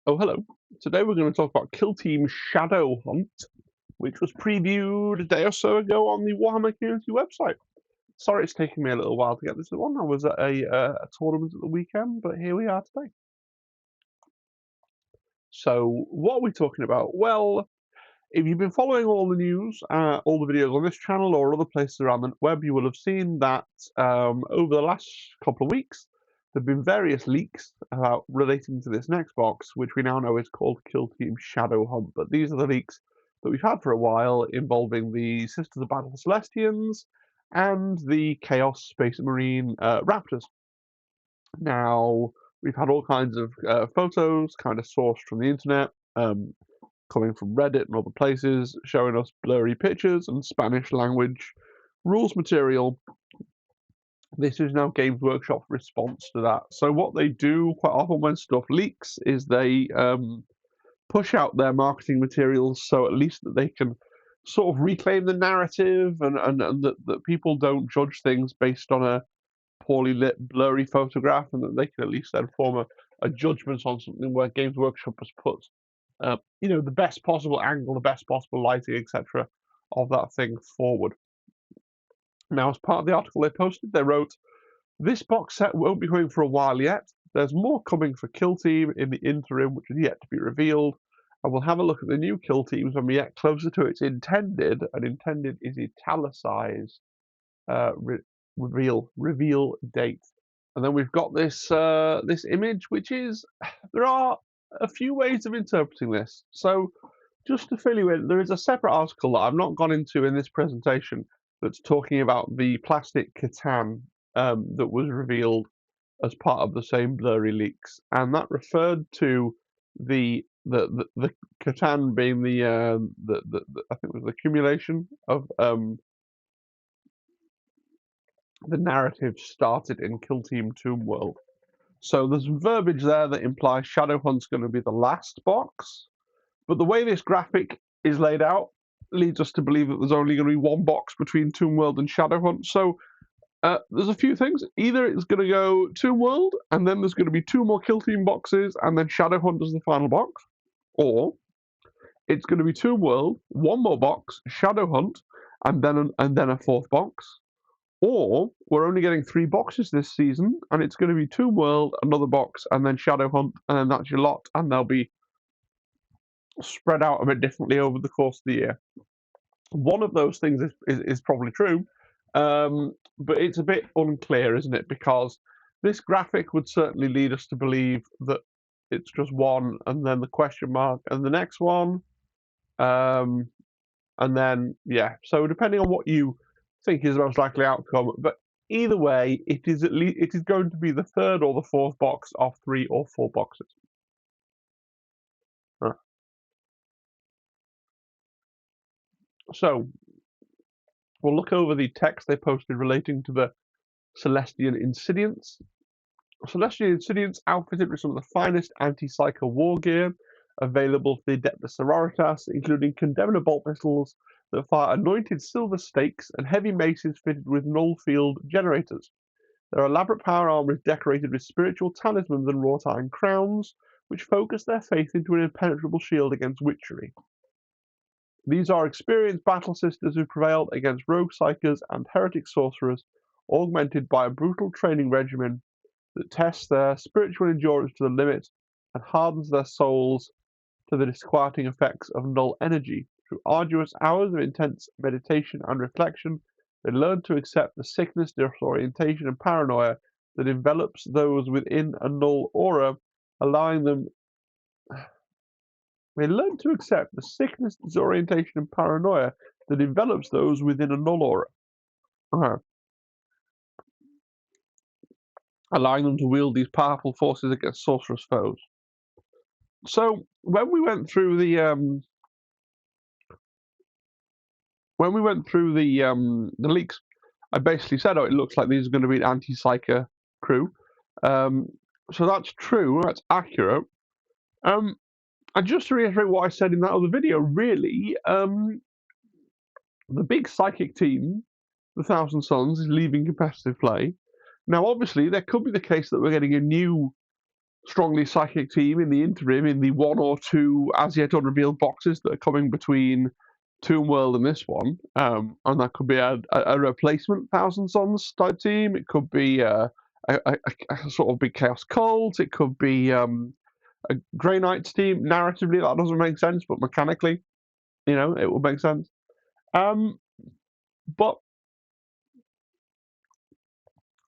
Oh, hello. Today we're going to talk about Kill Team Shadowhunt, which was previewed a day or so ago on the Warhammer community website. Sorry it's taken me a little while to get this one. I was at a tournament at the weekend, but here we are today. So, what are we talking about? Well, if you've been following all the news, all the videos on this channel or other places around the web, you will have seen that over the last couple of weeks, there have been various leaks about relating to this next box, which we now know is called Kill Team Shadowhunt. But these are the leaks that we've had for a while, involving the Sisters of Battle Celestians and the Chaos Space Marine Raptors. Now, we've had all kinds of photos, kind of sourced from the internet, coming from Reddit and other places, showing us blurry pictures and Spanish language rules material. This is now Games Workshop's response to that. So what they do quite often when stuff leaks is they push out their marketing materials so at least that they can sort of reclaim the narrative and that people don't judge things based on a poorly lit, blurry photograph, and that they can at least then form a judgment on something where Games Workshop has put the best possible angle, the best possible lighting, etc., of that thing forward. Now, as part of the article they posted, they wrote, "This box set won't be coming for a while yet. There's more coming for Kill Team in the interim, which is yet to be revealed. And we'll have a look at the new Kill Teams when we get closer to its intended," and intended is italicized, reveal date. And then we've got this this image, which is, there are a few ways of interpreting this. So just to fill you in, there is a separate article that I've not gone into in this presentation that's talking about the plastic Catan that was revealed as part of the same blurry leaks, and that referred to the Catan being the I think it was the accumulation of the narrative started in Kill Team Tomb World. So there's verbiage there that implies Shadowhunt's going to be the last box, but the way this graphic is laid out leads us to believe that there's only going to be one box between Tomb World and Shadowhunt. So there's a few things. Either it's going to go Tomb World, and then there's going to be two more Kill Team boxes, and then Shadowhunt is the final box, or it's going to be Tomb World, one more box, Shadowhunt, and then a fourth box. Or we're only getting 3 boxes this season, and it's going to be Tomb World, another box, and then Shadowhunt, and then that's your lot, and they'll be spread out a bit differently over the course of the year. One of those things is probably true, but it's a bit unclear, isn't it? Because this graphic would certainly lead us to believe that it's just one, and then the question mark, and the next one, and then yeah. So depending on what you think is the most likely outcome, but either way, it is going to be the third or the fourth box of 3 or 4 boxes. So we'll look over the text they posted relating to the Celestian Incidience. Celestian Incidience outfitted with some of the finest anti-psycho war gear available for the Adeptus Sororitas, including Condemner bolt pistols that fire anointed silver stakes and heavy maces fitted with null field generators. Their elaborate power armor is decorated with spiritual talismans and wrought iron crowns, which focus their faith into an impenetrable shield against witchery. These are experienced battle sisters who prevailed against rogue psykers and heretic sorcerers, augmented by a brutal training regimen that tests their spiritual endurance to the limit and hardens their souls to the disquieting effects of null energy. Through arduous hours of intense meditation and reflection, they learn to accept the sickness, disorientation, and paranoia that envelops those within a null aura, allowing them. They learn to accept the sickness, disorientation, and paranoia that envelops those within a null aura, allowing them to wield these powerful forces against sorcerous foes. So when we went through the leaks, I basically said, "Oh, it looks like these are going to be an anti-psyker crew." So that's true. That's accurate. And just to reiterate what I said in that other video, really, the big psychic team, the Thousand Sons, is leaving competitive play. Now, obviously, there could be the case that we're getting a new strongly psychic team in the interim in the 1 or 2 as yet unrevealed boxes that are coming between Tomb World and this one. And that could be a replacement Thousand Sons type team. It could be a sort of big Chaos Cult. It could be a Grey Knights team. Narratively, that doesn't make sense, but mechanically, it would make sense. But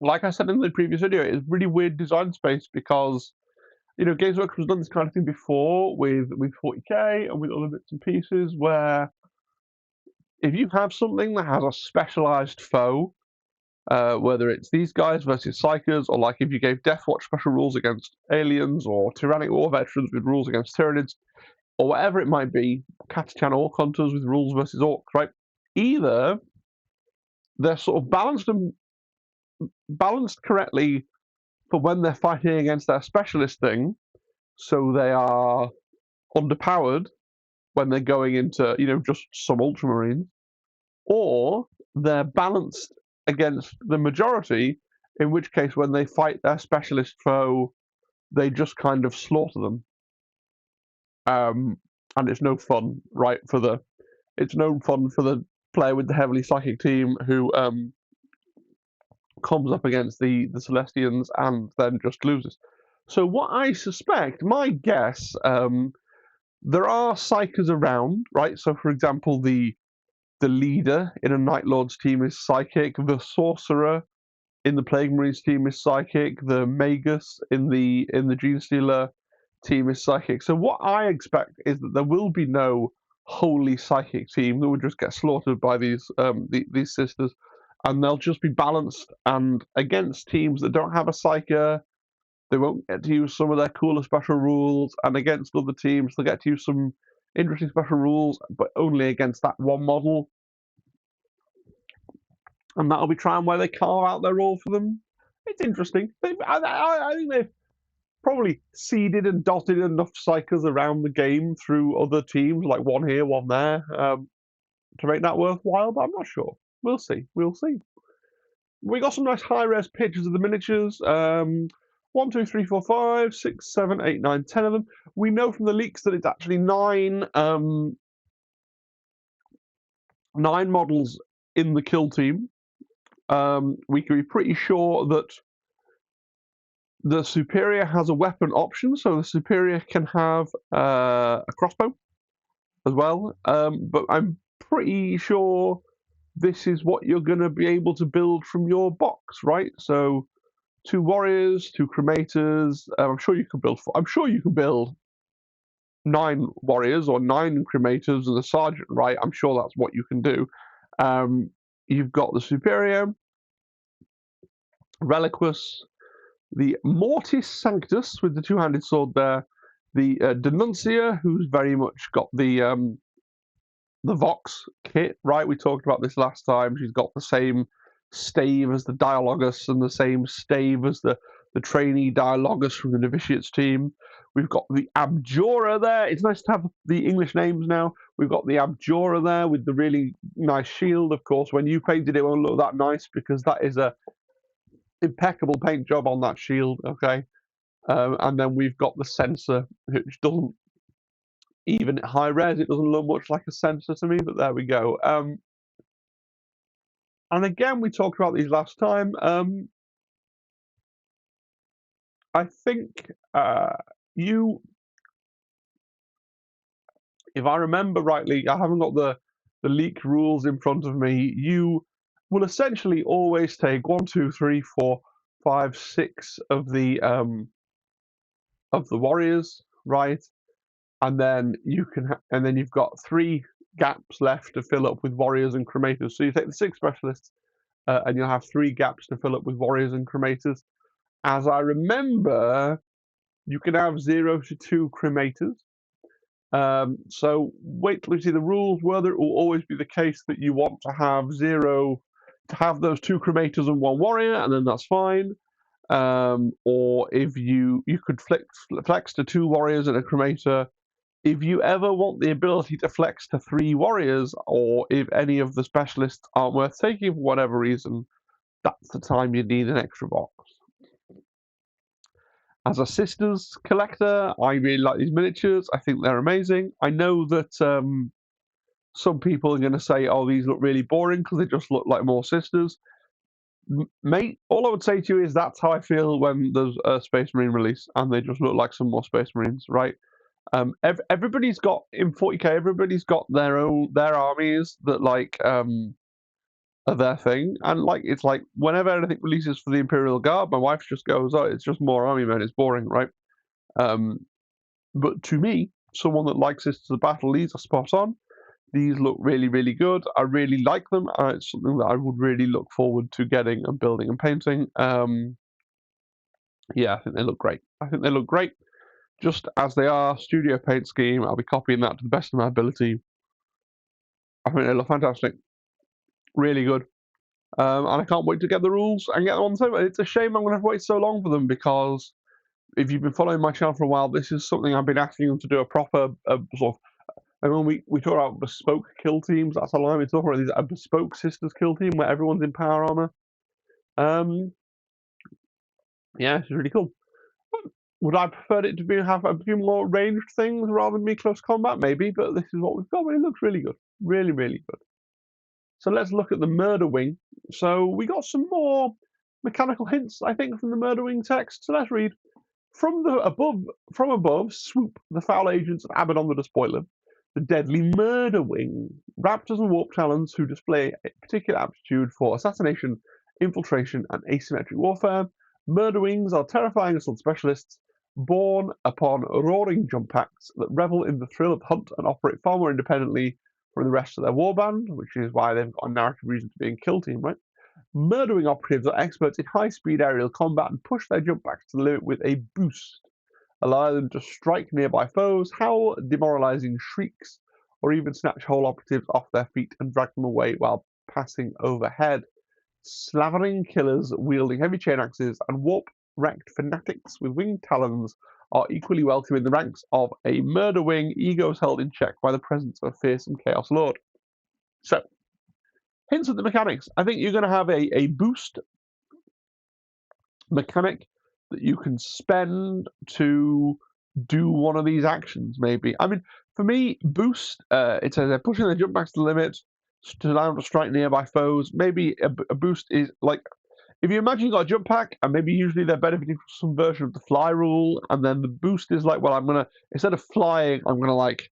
like I said in the previous video, it's a really weird design space because Games Workshop has done this kind of thing before with 40k and with other bits and pieces where if you have something that has a specialized foe, whether it's these guys versus Psychers, or like if you gave Deathwatch special rules against aliens, or Tyrannic War Veterans with rules against Tyranids, or whatever it might be, Catachan Orc Hunters with rules versus Orcs, right? Either they're sort of balanced correctly for when they're fighting against their specialist thing, so they are underpowered when they're going into, just some Ultramarines, or they're balanced against the majority, in which case when they fight their specialist foe, they just kind of slaughter them. And it's no fun, right, it's no fun for the player with the heavily psychic team who comes up against the Celestians and then just loses. So what I suspect, my guess, there are Psychers around, right? So for example, the leader in a Night Lord's team is psychic. The sorcerer in the Plague Marines team is psychic. The magus in the Genestealer team is psychic. So what I expect is that there will be no wholly psychic team that would just get slaughtered by these sisters, and they'll just be balanced. And against teams that don't have a psyker, they won't get to use some of their cooler special rules, and against other teams, they'll get to use some interesting special rules, but only against that one model. And that'll be trying where they carve out their role for them. It's interesting. I think they've probably seeded and dotted enough Psychers around the game through other teams, like one here, one there, to make that worthwhile, but I'm not sure. We'll see. We got some nice high-res pictures of the miniatures. 1, 2, 3, 4, 5, 6, 7, 8, 9, 10 of them. We know from the leaks that it's actually 9 models in the kill team. We can be pretty sure that the Superior has a weapon option, so the Superior can have a crossbow as well. But I'm pretty sure this is what you're going to be able to build from your box, right? So 2 warriors, 2 cremators. I'm sure you can build 9 warriors or 9 cremators and a sergeant, right? I'm sure that's what you can do. You've got the Superior, Reliquus, the Mortis Sanctus with the 2-handed sword there, the Denuncia, who's very much got the Vox kit, right? We talked about this last time. She's got the same stave as the Dialogus and the same stave as the trainee Dialogus from the Novitiates team. We've got the Abjura there. It's nice to have the English names now. We've got the Abjura there with the really nice shield. Of course, when you painted it, it won't look that nice because that is a impeccable paint job on that shield, okay? And then we've got the sensor, which doesn't, even at high res, it doesn't look much like a sensor to me, but there we go. And again, we talked about these last time. I think if I remember rightly, I haven't got the leaked rules in front of me, you will essentially always take 1, 2, 3, 4, 5, 6 of the warriors, right? And then you've got 3 gaps left to fill up with warriors and cremators. So you take the 6 specialists, and you'll have 3 gaps to fill up with warriors and cremators. As I remember, you can have 0 to 2 cremators. So wait till you see the rules. Whether it will always be the case that you want to have 0 to have those 2 cremators and 1 warrior, and then that's fine. Or if you could flex to 2 warriors and a cremator. If you ever want the ability to flex to 3 warriors, or if any of the specialists aren't worth taking for whatever reason, that's the time you need an extra box. As a Sisters collector, I really like these miniatures. I think they're amazing. I know that some people are going to say, oh, these look really boring because they just look like more Sisters. Mate, all I would say to you is that's how I feel when there's a Space Marine release and they just look like some more Space Marines, right? Everybody's got, in 40k, everybody's got their armies that like are their thing, and like it's like whenever anything releases for the Imperial Guard, my wife just goes, oh, it's just more army men, it's boring, right? But to me, someone that likes Sisters of Battle, these are spot on. These look really, really good. I really like them, and it's something that I would really look forward to getting and building and painting. Yeah, I think they look great. I think they look great, just as they are. Studio paint scheme, I'll be copying that to the best of my ability. I think they look fantastic. Really good. And I can't wait to get the rules and get them on the table. It's a shame I'm going to have to wait so long for them, because if you've been following my channel for a while, this is something I've been asking them to do a proper sort of. And when we talk about bespoke kill teams, that's a line we talk about. These a bespoke Sisters kill team where everyone's in power armor. Yeah, it's really cool. Would I prefer it to have a few more ranged things rather than be close combat? Maybe, but this is what we've got. But it looks really good, really, really good. So let's look at the Murderwing. So we got some more mechanical hints, I think, from the Murderwing text. So let's read. From above, swoop the foul agents of Abaddon the Despoiler, the deadly Murderwing, raptors and warp talons who display a particular aptitude for assassination, infiltration, and asymmetric warfare. Murderwings are terrifying assault specialists, born upon roaring jump packs that revel in the thrill of the hunt and operate far more independently from the rest of their warband, which is why they've got a narrative reason to be in kill team, right? Murdering operatives are experts in high-speed aerial combat and push their jump packs to the limit with a boost, allowing them to strike nearby foes, howl demoralizing shrieks, or even snatch whole operatives off their feet and drag them away while passing overhead. Slavering killers wielding heavy chain axes and warp-wrecked fanatics with winged talons are equally welcome in the ranks of a Murderwing, egos held in check by the presence of a fearsome Chaos Lord. So, hints at the mechanics. I think you're going to have a boost mechanic that you can spend to do one of these actions, maybe. I mean, for me, boost, it says they're pushing their jump backs to the limit to allow them to strike nearby foes. Maybe a boost is like, if you imagine you got a jump pack, and maybe usually they're benefiting from some version of the fly rule, and then the boost is like, well, I'm going to, instead of flying, I'm going to like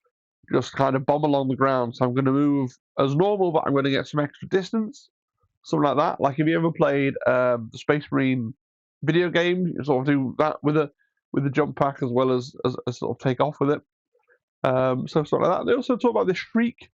just kind of bomb along the ground. So I'm going to move as normal, but I'm going to get some extra distance, something like that. Like, if you ever played the Space Marine video game, you sort of do that with a jump pack as well as sort of take off with it. So something like that. They also talk about the Shriek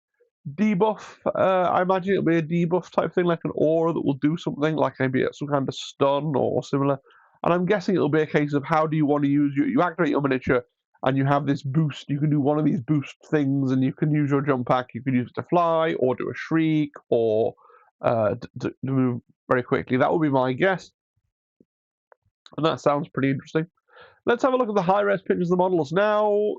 debuff. I imagine it'll be a debuff type thing, like an aura that will do something, like maybe some kind of stun or similar. And I'm guessing it'll be a case of how do you want to use you activate your miniature and you have this boost. You can do one of these boost things, and you can use your jump pack. You can use it to fly, or do a shriek, or to move very quickly. That would be my guess, and that sounds pretty interesting. Let's have a look at the high-res pictures of the models now.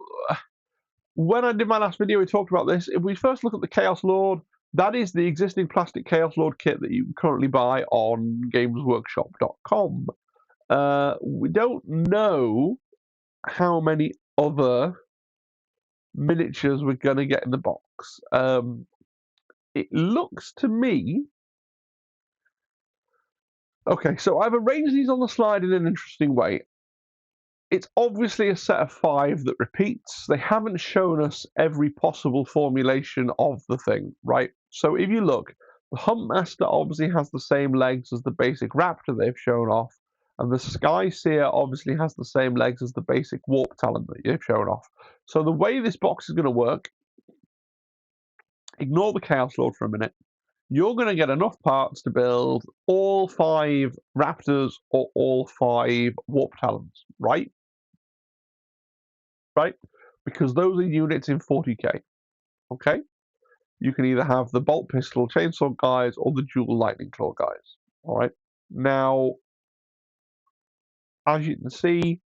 When I did my last video, we talked about this. If we first look at the Chaos Lord, that is the existing plastic Chaos Lord kit that you can currently buy on gamesworkshop.com. We don't know how many other miniatures we're going to get in the box. It looks to me... Okay, so I've arranged these on the slide in an interesting way. It's obviously a set of 5 that repeats. They haven't shown us every possible formulation of the thing, right? So if you look, the Huntmaster obviously has the same legs as the basic Raptor they've shown off, and the Skyseer obviously has the same legs as the basic Warp Talon that they've shown off. So the way this box is going to work, ignore the Chaos Lord for a minute, you're going to get enough parts to build all 5 Raptors or all 5 Warp Talons, right? Right? Because those are units in 40k. Okay? You can either have the bolt pistol chainsaw guys or the dual lightning claw guys. Alright? Now, as you can see,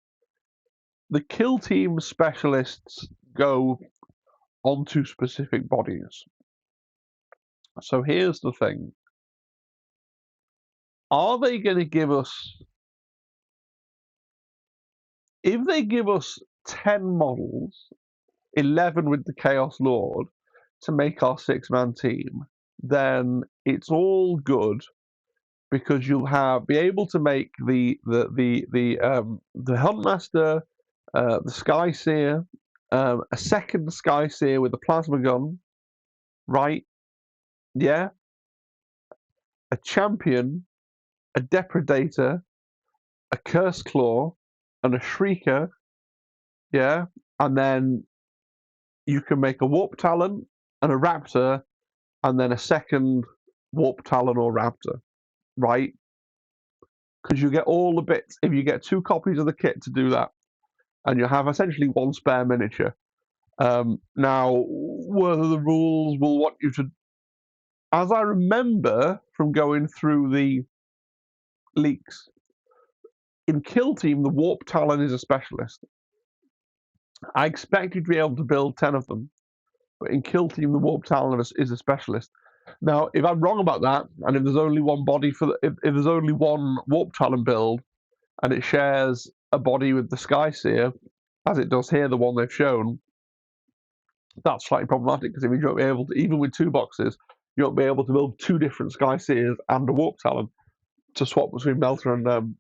the kill team specialists go onto specific bodies. So here's the thing. Are they going to give us if they give us 10 models, 11 with the Chaos Lord, to make our 6-man team, then it's all good, because you'll be able to make the Huntmaster, the Skyseer, a second Skyseer with a plasma gun, right? Yeah, a champion, a Depredator, a Curse Claw, and a Shrieker. Yeah, and then you can make a Warp Talon and a Raptor, and then a second Warp Talon or Raptor, right? Because you get all the bits if you get 2 copies of the kit to do that, and you have essentially 1 spare miniature. Now, whether the rules will want you to, as I remember from going through the leaks, in Kill Team the Warp Talon is a specialist. I expect you to be able to build 10 of them, but in Kill Team the Warp Talon is a specialist. Now, if I'm wrong about that, and if there's only one body if there's only one Warp Talon build, and it shares a body with the Skyseer, as it does here, the one they've shown, that's slightly problematic, because if you won't be able to, even with 2 boxes, you won't be able to build 2 different Skyseers and a Warp Talon to swap between Melter and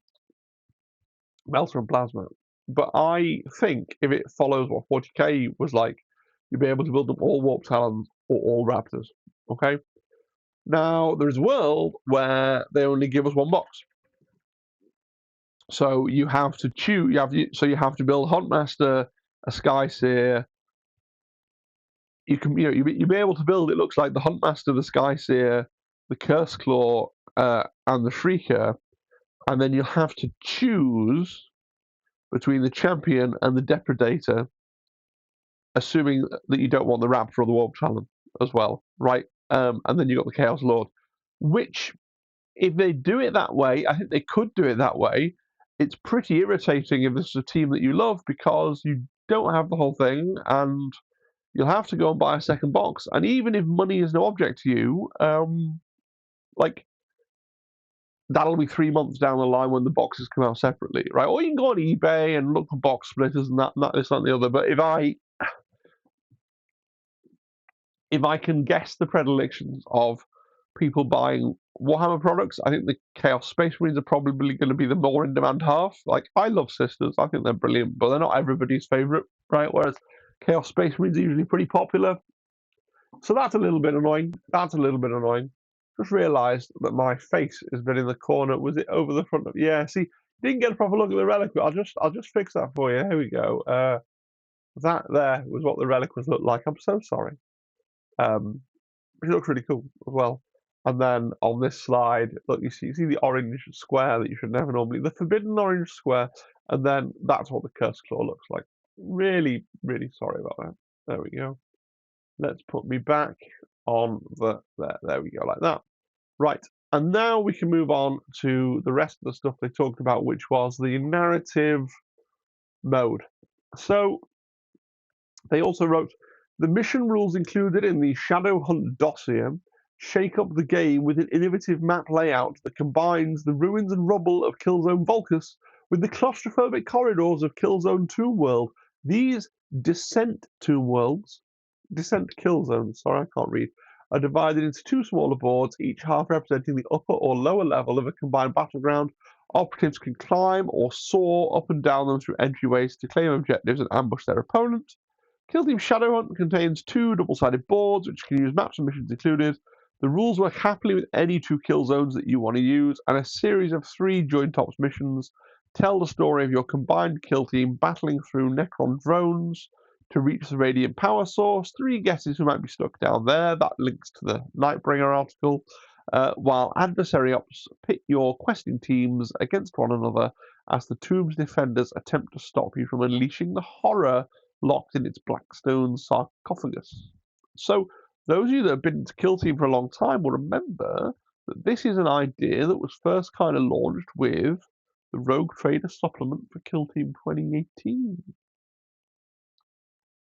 Plasma. But I think if it follows what 40k was like, you'll be able to build them all Warp Talons or all Raptors. Okay. Now there's a world where they only give us 1 box, so you have to choose. You have to build Huntmaster, a Skyseer. You'll be able to build. It looks like the Huntmaster, the Skyseer, the Curse Claw, and the Shrieker, and then you'll have to choose between the champion and the Depredator, assuming that you don't want the Raptor or the Warp Talon as well, right? And then you've got the Chaos Lord, which, if they do it that way, I think they could do it that way. It's pretty irritating if this is a team that you love, because you don't have the whole thing, and you'll have to go and buy a second box. And even if money is no object to you, like, that'll be 3 months down the line when the boxes come out separately, right? Or you can go on eBay and look for box splitters and that, this, and the other. But if I can guess the predilections of people buying Warhammer products, I think the Chaos Space Marines are probably going to be the more in-demand half. Like, I love Sisters. I think they're brilliant, but they're not everybody's favourite, right? Whereas Chaos Space Marines are usually pretty popular. So that's a little bit annoying. Just realised that my face has been in the corner. Was it over the front of? Yeah. See, didn't get a proper look at the relic, but I'll just fix that for you. Here we go. That there was what the relic was looked like. I'm so sorry. It looks really cool as well. And then on this slide, look, you see the orange square that you should never normally, the forbidden orange square, and then that's what the Curse Claw looks like. Really, really sorry about that. There we go. Let's put me back on there we go, like that. Right, and now we can move on to the rest of the stuff they talked about, which was the narrative mode. So they also wrote, the mission rules included in the Shadowhunt dossier shake up the game with an innovative map layout that combines the ruins and rubble of Killzone Volcus with the claustrophobic corridors of Killzone Tomb World. These Descent Kill Zones, sorry, I can't read, are divided into 2 smaller boards, each half representing the upper or lower level of a combined battleground. Operatives can climb or soar up and down them through entryways to claim objectives and ambush their opponent. Kill Team Shadowhunt contains 2 double-sided boards, which can use maps and missions included. The rules work happily with any 2 kill zones that you want to use, and a series of 3 Joint Ops missions tell the story of your combined kill team battling through Necron drones to reach the Radiant power source. 3 guesses who might be stuck down there. That links to the Nightbringer article. While adversary ops pit your questing teams against one another as the Tomb's defenders attempt to stop you from unleashing the horror locked in its Blackstone sarcophagus. So, those of you that have been to Kill Team for a long time will remember that this is an idea that was first kind of launched with the Rogue Trader supplement for Kill Team 2018.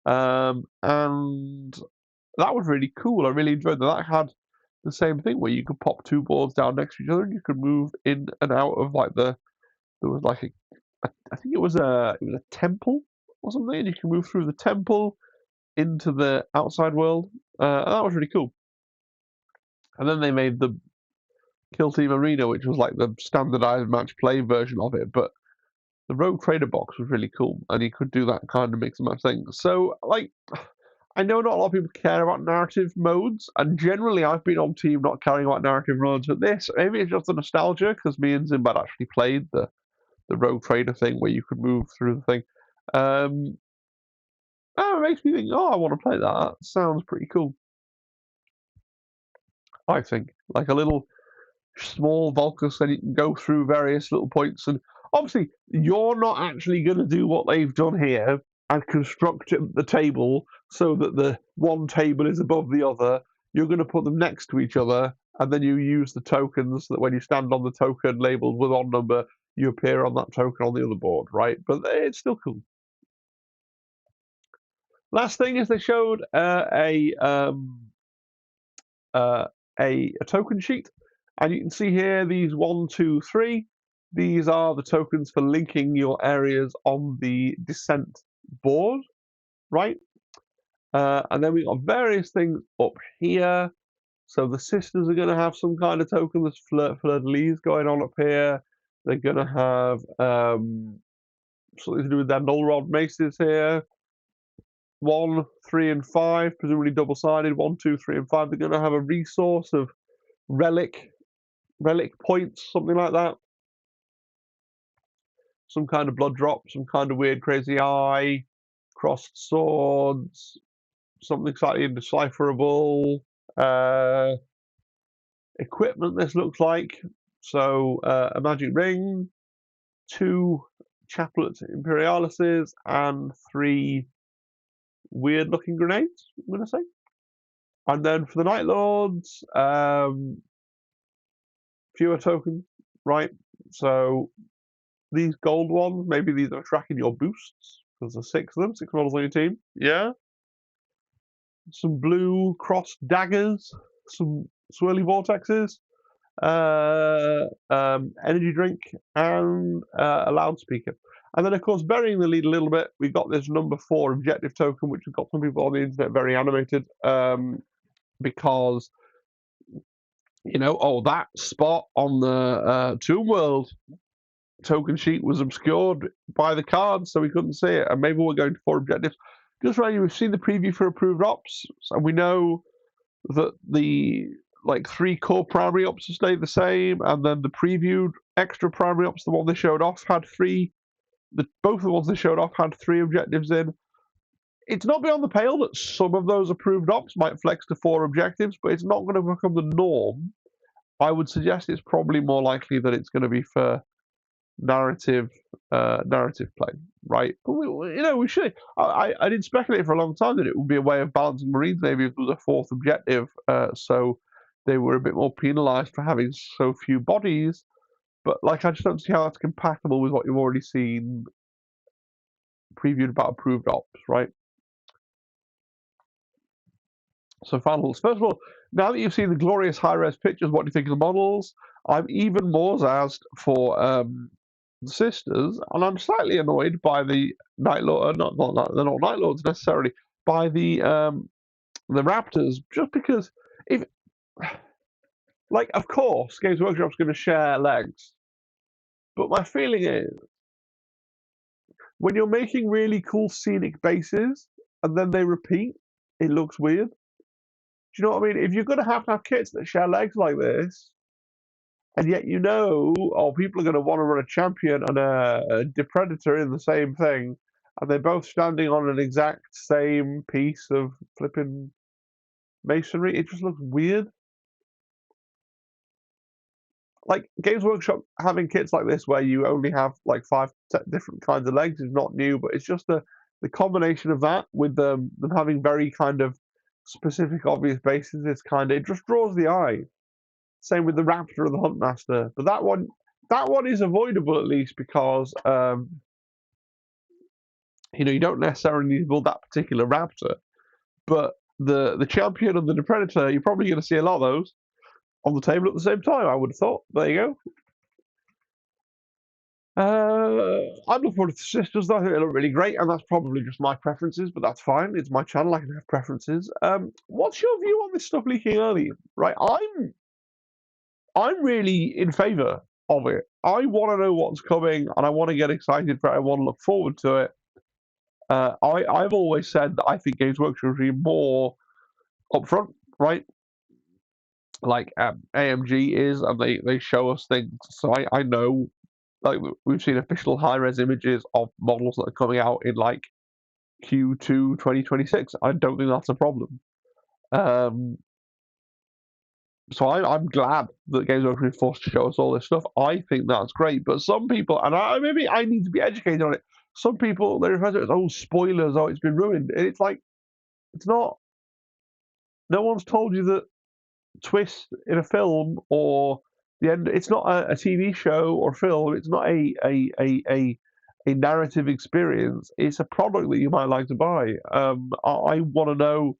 And that was really cool. I really enjoyed that. That had the same thing where you could pop 2 boards down next to each other and you could move in and out of, like, there was like I think it was a temple or something, and you can move through the temple into the outside world. And that was really cool. And then they made the Kill Team Arena, which was like the standardized match play version of it, but the Rogue Trader box was really cool, and you could do that kind of mix and match thing. So, like, I know not a lot of people care about narrative modes, and generally I've been on team not caring about narrative modes, but this, maybe it's just a nostalgia, because me and Zimbad actually played the Rogue Trader thing where you could move through the thing. It makes me think, oh, I want to play that. That sounds pretty cool. I think. Like a little small Volcus, and you can go through various little points. And obviously, you're not actually going to do what they've done here and construct the table so that the one table is above the other. You're going to put them next to each other, and then you use the tokens that when you stand on the token labeled with on number, you appear on that token on the other board, right? But it's still cool. Last thing is they showed a token sheet, and you can see here these 1, 2, 3. These are the tokens for linking your areas on the descent board, right? And then we've got various things up here. So the sisters are going to have some kind of token. There's fleur-de-lis going on up here. They're going to have something to do with their null rod maces here. 1, 3, and 5, presumably double-sided. 1, 2, 3, and 5. They're going to have a resource of relic points, something like that. Some kind of blood drop, some kind of weird crazy eye, crossed swords, something slightly indecipherable. Equipment, this looks like. So a magic ring, 2 chaplet imperialises, and 3 weird looking grenades, I'm going to say. And then for the Night Lords, fewer tokens, right? So these gold ones, maybe these are tracking your boosts, because there's 6 of them, 6 models on your team. Yeah. Some blue crossed daggers, some swirly vortexes, energy drink, and a loudspeaker. And then, of course, burying the lead a little bit, we've got this number 4 objective token, which has got some people on the internet very animated, because, you know, that spot on the Tomb World token sheet was obscured by the cards, so we couldn't see it. And maybe we're going to 4 objectives. Just right, we've seen the preview for approved ops, and we know that the 3 core primary ops have stayed the same, and then the previewed extra primary ops, the one they showed off, had 3. Both of the ones they showed off had 3 objectives in. It's not beyond the pale that some of those approved ops might flex to 4 objectives, but it's not going to become the norm. I would suggest it's probably more likely that it's going to be for narrative play, right? But we should. I did speculate for a long time that it would be a way of balancing Marines, maybe if there was a 4th objective, so they were a bit more penalised for having so few bodies. But I just don't see how that's compatible with what you've already seen previewed about approved ops, right? So finals. First of all, now that you've seen the glorious high-res pictures, what do you think of the models? I'm even more zazzed for the sisters, and I'm slightly annoyed by the Night Lord. They're not Night Lords necessarily. By the Raptors, just because of course, Games Workshop's going to share legs, but my feeling is when you're making really cool scenic bases and then they repeat, it looks weird. Do you know what I mean? If you're going to have kits that share legs like this, and yet people are going to want to run a champion and a Depredator in the same thing, and they're both standing on an exact same piece of flipping masonry, it just looks weird. Games Workshop having kits like this where you only have 5 different kinds of legs is not new, but it's just the combination of that with them having very kind of specific, obvious bases is it just draws the eye. Same with the Raptor and the Huntmaster, but that one is avoidable at least because you don't necessarily need to build that particular Raptor, but the Champion and the Predator, you're probably going to see a lot of those on the table at the same time. I would have thought. There you go. I'm looking forward to the sisters, though. I think they look really great, and that's probably just my preferences, but that's fine. It's my channel, I can have preferences. What's your view on this stuff leaking early? Right, I'm really in favour of it. I want to know what's coming, and I want to get excited for it. I want to look forward to it. I've always said that I think Games Workshop should be more upfront, right? Like AMG is, and they show us things, so I know. Like we've seen official high-res images of models that are coming out in like Q2 2026. I don't think that's a problem. So I'm glad that Games Workshop is forced to show us all this stuff. I think that's great. But some people, and maybe I need to be educated on it. Some people they refer to it as spoilers, it's been ruined. And it's like it's not. No one's told you that twist in a film or the end. It's not a TV show or film. It's not a narrative experience. It's a product that you might like to buy. I want to know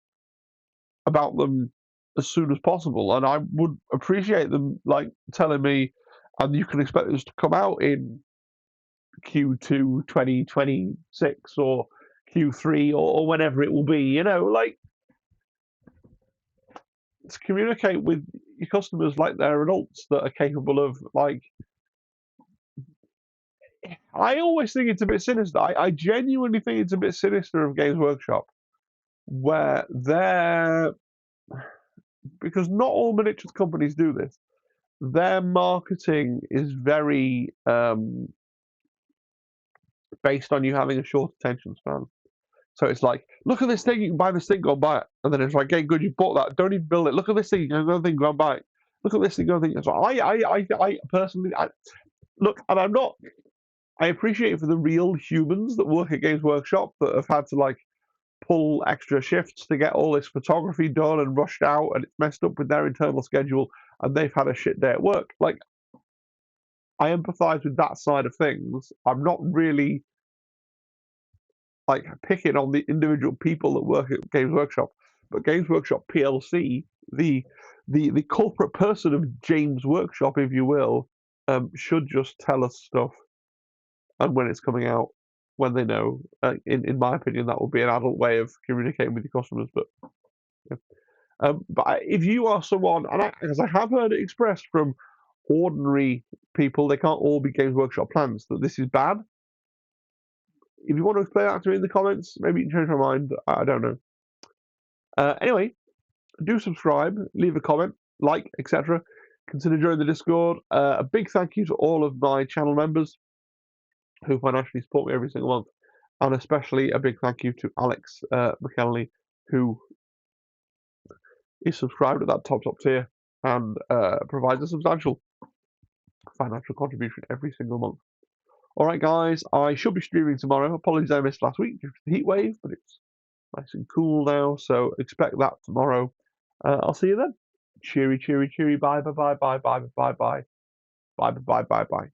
about them as soon as possible, and I would appreciate them like telling me, and you can expect this to come out in Q2 2026 or Q3 or whenever it will be. Like to communicate with your customers like they're adults that are capable of like. I always think it's a bit sinister. I genuinely think it's a bit sinister of Games Workshop, where they're because not all miniatures companies do this. Their marketing is very based on you having a short attention span. So it's like, look at this thing, you can buy this thing, go and buy it. And then it's like, okay, good, you bought that, don't even build it. Look at this thing, you can go and think, go and buy it. Look at this thing, go and think. So I personally, look, and I'm not. I appreciate it for the real humans that work at Games Workshop that have had to like pull extra shifts to get all this photography done and rushed out, and it's messed up with their internal schedule, and they've had a shit day at work. Like, I empathise with that side of things. I'm not really like picking on the individual people that work at Games Workshop, but Games Workshop PLC, the culprit person of James Workshop, if you will, should just tell us stuff and when it's coming out, when they know. In my opinion, that would be an adult way of communicating with your customers. But yeah. If you are someone, and because I have heard it expressed from ordinary people, they can't all be Games Workshop plans, that this is bad. If you want to explain that to me in the comments, maybe you can change my mind. I don't know. Anyway, do subscribe, leave a comment, like, etc. Consider joining the Discord. A big thank you to all of my channel members who financially support me every single month, and especially a big thank you to Alex McKelney, who is subscribed at that top tier and provides a substantial financial contribution every single month. All right, guys, I should be streaming tomorrow. Apologies I missed last week due to the heat wave, but it's nice and cool now, so expect that tomorrow. I'll see you then. Cheery, cheery, cheery. Bye, bye, bye, bye, bye, bye, bye, bye, bye, bye, bye, bye.